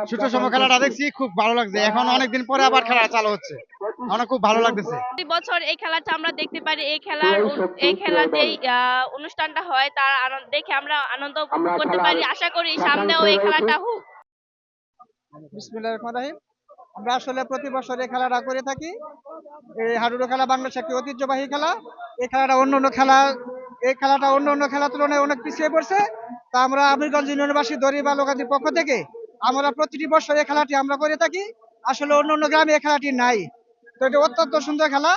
ছোট সময় খেলাটা দেখছি, খুব ভালো লাগছে। এখন অনেকদিন পরে আবার খেলা চালু হচ্ছে, আমার খুব ভালো লাগতেছে। প্রতি বছর এই খেলাটা আমরা দেখতে পারি। এই খেলা যেই অনুষ্ঠানটা হয় তার দেখে আমরা আনন্দ উপভোগ করতে পারি। আশা করি সামনেও এই খেলাটা হোক। বিসমিল্লাহির রহমানির রহিম। আমরা আসলে প্রতি বছর এই খেলাটা করে থাকি। এই হাডুডু খেলা বাংলাদেশের একটি ঐতিহ্যবাহী খেলা। এই খেলাটা অন্য অন্য খেলার তুলনায় অনেক পিছিয়ে পড়ছে। তা আমরা আমিরগঞ্জ ইউনিয়নবাসী দড়ি বালুকান্দির পক্ষ থেকে আমরা প্রতিটি বছর এই খেলাটি আমরা করে থাকি। আসলে অন্য অন্য গ্রামে এই খেলাটি নাই। তো এটা অত্যন্ত সুন্দর খেলা।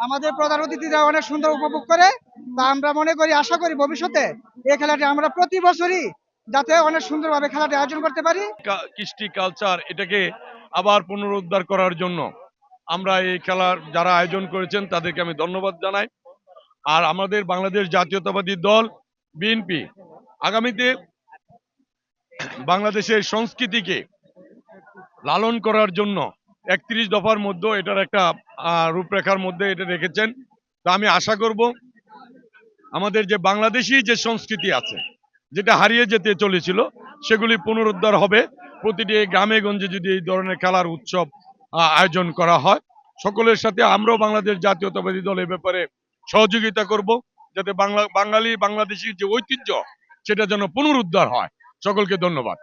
আমাদের প্রধান অতিথিরা অনেক সুন্দর উপভোগ করে। তা আমরা মনে করি, আশা করি ভবিষ্যতে এই খেলাটি আমরা প্রতি বছরই যাতে অনেক সুন্দরভাবে খেলাটি আয়োজন করতে পারি। কৃষ্টি কালচার এটাকে আবার পুনরুদ্ধার করার জন্য আমরা এই খেলার যারা আয়োজন করেছেন তাদেরকে আমি ধন্যবাদ জানাই। আর আমাদের বাংলাদেশ জাতীয়তাবাদী দল বিএনপি আগামীতে বাংলাদেশের সংস্কৃতিকে লালন করার জন্য 31 দফার মধ্যে এটার একটা রূপরেখার মধ্যে এটা রেখেছেন। তা আমি আশা করব আমাদের যে বাংলাদেশি যে সংস্কৃতি আছে, যেটা হারিয়ে যেতে চলেছিল, সেগুলি পুনরুদ্ধার হবে। প্রতিটি গ্রামে গঞ্জে যদি এই ধরনের খেলার উৎসব আয়োজন করা হয়, সকলের সাথে আমরাও বাংলাদেশ জাতীয়তাবাদী দল এ ব্যাপারে সহযোগিতা করব, যাতে বাংলাদেশি যে ঐতিহ্য সেটা যেন পুনরুদ্ধার হয়। সকলকে ধন্যবাদ।